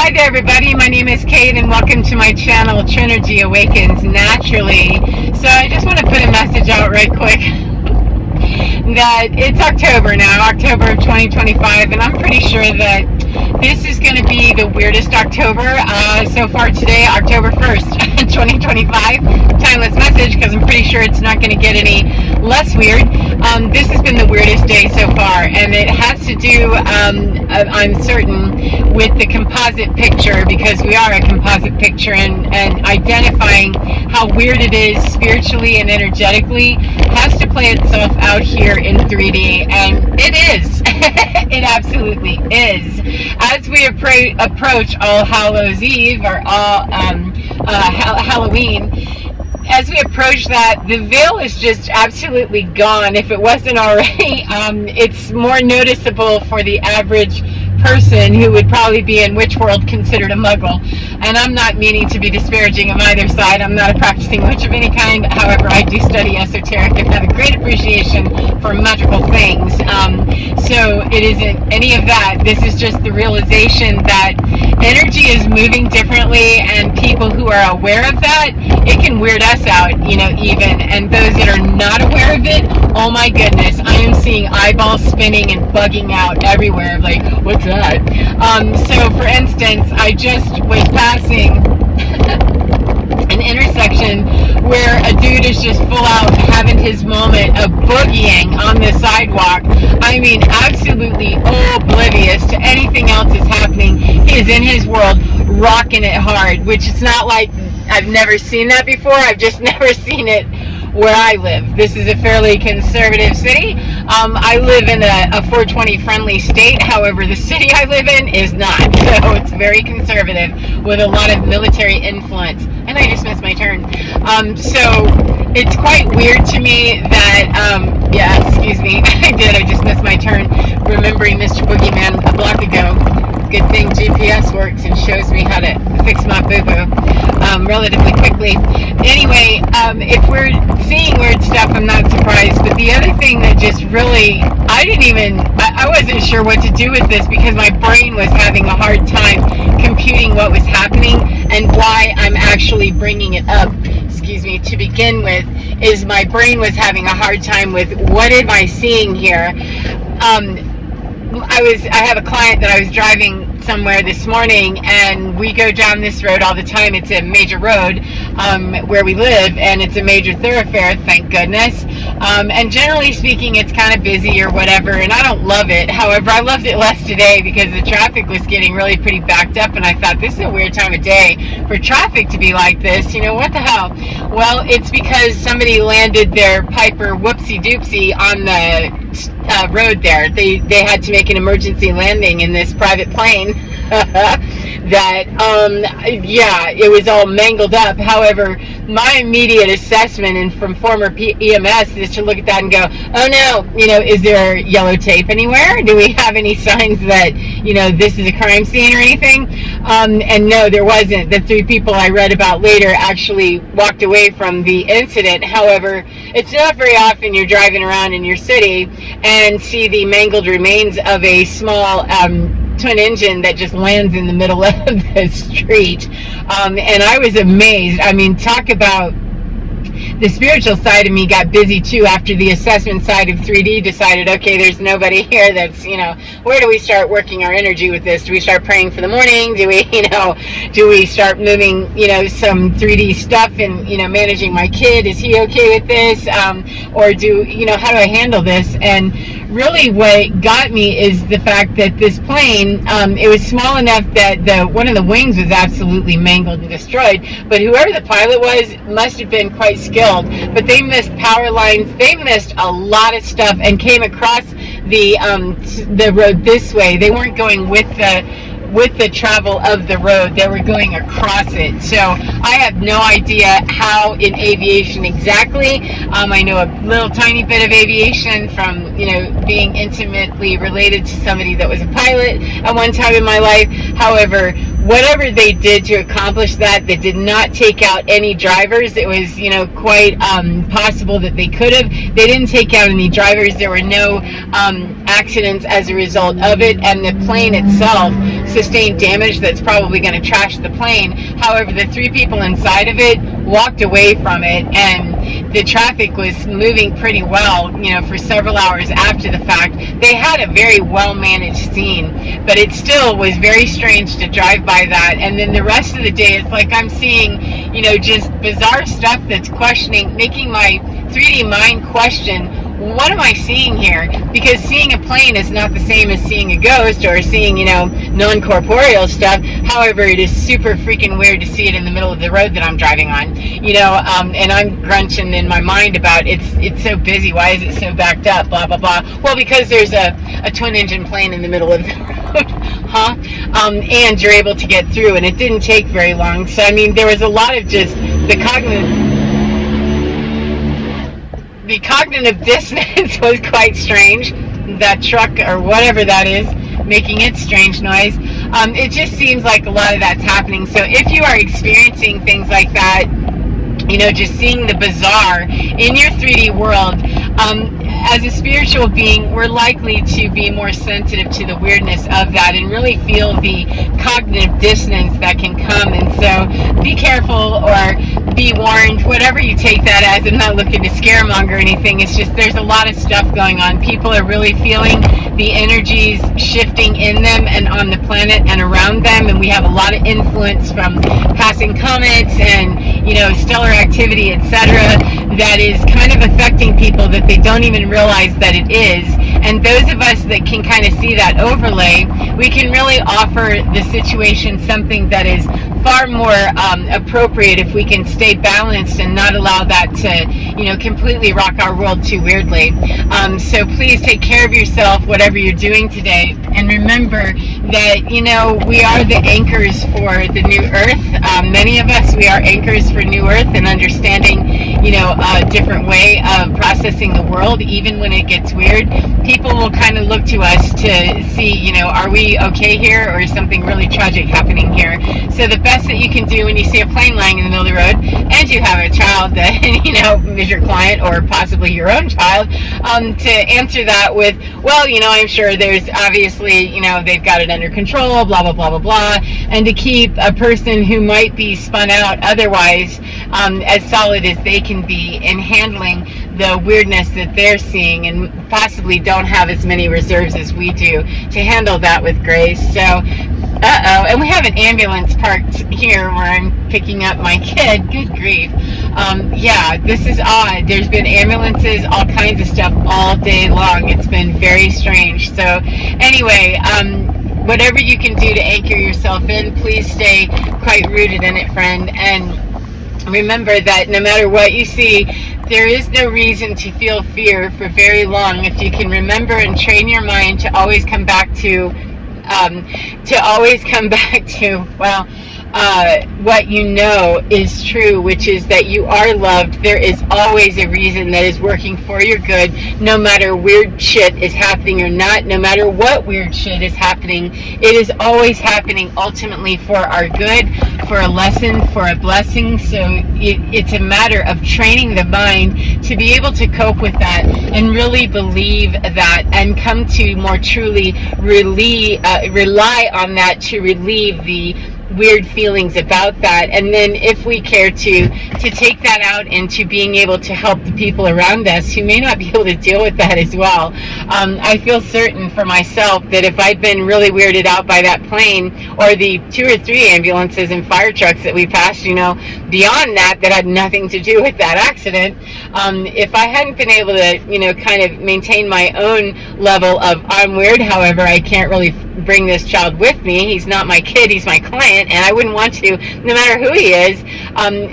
Hi there, everybody. My name is Kate, and welcome to my channel, Trinergy Awakens Naturally. So I just want to put a message out right quick that it's October now, October of 2025, and I'm pretty sure that this is going to be the weirdest October so far today, October 1st, 2025. Timeless message, because I'm pretty sure it's not going to get any less weird. This has been the weirdest day so far, and it has to do, I'm certain, with the composite picture, because we are a composite picture, and identifying how weird it is spiritually and energetically has to play itself out here in 3D, and it is. It absolutely is. As we approach All Hallows Eve, or Halloween, as we approach that, the veil is just absolutely gone. If it wasn't already, it's more noticeable for the average person who would probably be in witch world considered a muggle. And I'm not meaning to be disparaging of either side. I'm not a practicing witch of any kind. However, I do study esoteric and have a great appreciation for magical things. So it isn't any of that. This is just the realization that energy is moving differently, and people who are aware of that, it can weird us out, even. And those that are not aware of it, oh my goodness, I am seeing eyeballs spinning and bugging out everywhere. Like, what's that? So for instance, I just was passing an intersection where a dude is just full out having his moment of boogieing on the sidewalk. I mean, absolutely oblivious to anything else that's happening. He is in his world, rocking it hard, which is not like I've never seen that before. I've just never seen it where I live. This is a fairly conservative city. I live in a 420 friendly state. However, the city I live in is not. So it's very conservative with a lot of military influence. And I just missed my turn. So it's quite weird to me that, yeah, excuse me, I just missed my turn, remembering Mr. Boogeyman a block ago. Good thing GPS works and shows me how to fix my boo-boo relatively quickly. Anyway, if we're seeing weird stuff, I'm not surprised. But the other thing that just really, I wasn't sure what to do with this, because my brain was having a hard time computing what was happening and why I'm actually bringing it up. Excuse me, to begin with, is my brain was having a hard time with what am I seeing here. I have a client that I was driving somewhere this morning, and we go down this road all the time. It's a major road where we live, and it's a major thoroughfare, thank goodness. And generally speaking, it's kind of busy or whatever, and I don't love it. However, I loved it less today because the traffic was getting really pretty backed up, and I thought, this is a weird time of day for traffic to be like this. What the hell? Well, it's because somebody landed their Piper whoopsie-doopsie on the road there. They had to make an emergency landing in this private plane that yeah, it was all mangled up. However, my immediate assessment, and from former EMS, is to look at that and go, oh no, is there yellow tape anywhere? Do we have any signs that this is a crime scene or anything? And no, there wasn't. The 3 people I read about later actually walked away from the incident. However, it's not very often you're driving around in your city and see the mangled remains of a small twin engine that just lands in the middle of the street. And I was amazed. I mean, talk about the spiritual side of me got busy too after the assessment side of 3D decided, okay, there's nobody here that's, where do we start working our energy with this? Do we start praying for the morning? Do we, do we start moving, some 3D stuff and, managing my kid? Is he okay with this? Or do, how do I handle this? And really what got me is the fact that this plane, it was small enough that one of the wings was absolutely mangled and destroyed, but whoever the pilot was must have been quite skilled. But they missed power lines, they missed a lot of stuff, and came across the road this way. They weren't going with the travel of the road, they were going across it. So I have no idea how in aviation exactly. I know a little tiny bit of aviation from being intimately related to somebody that was a pilot at one time in my life. However, whatever they did to accomplish that, they did not take out any drivers. It was, quite possible that they could have. They didn't take out any drivers. There were no accidents as a result of it, and the plane itself. sustained damage that's probably going to trash the plane. However, the 3 people inside of it walked away from it, and the traffic was moving pretty well, for several hours after the fact. They had a very well managed scene, but it still was very strange to drive by that. And then the rest of the day, it's like I'm seeing, just bizarre stuff that's making my 3D mind question, what am I seeing here? Because seeing a plane is not the same as seeing a ghost or seeing, non-corporeal stuff. However, it is super freaking weird to see it in the middle of the road that I'm driving on, and I'm grunching in my mind about it's so busy. Why is it so backed up? Blah, blah, blah. Well, because there's a twin engine plane in the middle of the road, huh? And you're able to get through, and it didn't take very long. So, there was a lot of just the cognitive dissonance was quite strange. That truck or whatever that is making its strange noise. It just seems like a lot of that's happening. So if you are experiencing things like that, just seeing the bizarre in your 3D world, as a spiritual being, we're likely to be more sensitive to the weirdness of that and really feel the cognitive dissonance that can come. And so be careful or be warned, whatever you take that as. I'm not looking to scaremonger or anything. It's just there's a lot of stuff going on. People are really feeling the energies shifting in them and on the planet and around them. And we have a lot of influence from passing comets and, stellar activity, etc., that is kind of affecting people that they don't even realize that it is. And those of us that can kind of see that overlay, we can really offer the situation something that is far more appropriate if we can stay balanced and not allow that to, completely rock our world too weirdly. So please take care of yourself, whatever you're doing today. And remember that, we are the anchors for the new earth. Many of us, we are anchors for new earth and understanding, a different way of processing the world, even when it gets weird. People will kind of look to us to see, are we okay here or is something really tragic happening here? So the best that you can do when you see a plane lying in the middle of the road and you have a child that, is your client or possibly your own child, to answer that with, well, I'm sure there's obviously, they've got it under control, blah, blah, blah, blah, blah, and to keep a person who might be spun out otherwise as solid as they can be in handling the weirdness that they're seeing and possibly don't have as many reserves as we do to handle that with grace. So, and we have an ambulance parked here where I'm picking up my kid. Good grief. Yeah, this is odd. There's been ambulances, all kinds of stuff all day long. It's been very strange. So anyway, whatever you can do to anchor yourself in, please stay quite rooted in it, friend. And remember that no matter what you see, there is no reason to feel fear for very long if you can remember and train your mind to always come back to what you know is true, which is that you are loved. There is always a reason that is working for your good, no matter weird shit is happening or not, no matter what weird shit is happening. It is always happening ultimately for our good, for a lesson, for a blessing. So it's a matter of training the mind to be able to cope with that and really believe that and come to more truly rely on that to relieve the weird feelings about that. And then if we care to take that out into being able to help the people around us who may not be able to deal with that as well. I feel certain for myself that if I'd been really weirded out by that plane or the 2 or 3 ambulances and fire trucks that we passed, beyond that had nothing to do with that accident, if I hadn't been able to, kind of maintain my own level of I'm weird, however, I can't really bring this child with me. He's not my kid, he's my client, and I wouldn't want to, no matter who he is.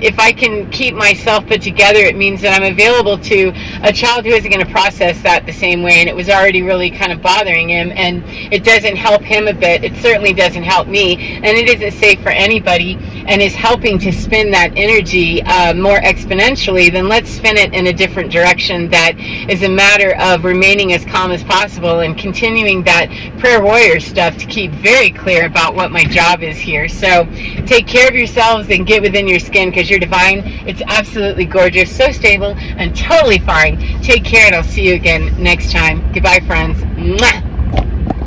If I can keep myself put together, it means that I'm available to a child who isn't going to process that the same way, and it was already really kind of bothering him, and it doesn't help him a bit. It certainly doesn't help me, and it isn't safe for anybody, and is helping to spin that energy more exponentially. Then let's spin it in a different direction that is a matter of remaining as calm as possible and continuing that prayer warrior stuff to keep very clear about what my job is here. So take care of yourselves and get within your skin, because you're divine. It's absolutely gorgeous, so stable and totally fine. Take care, and I'll see you again next time. Goodbye, friends. Mwah!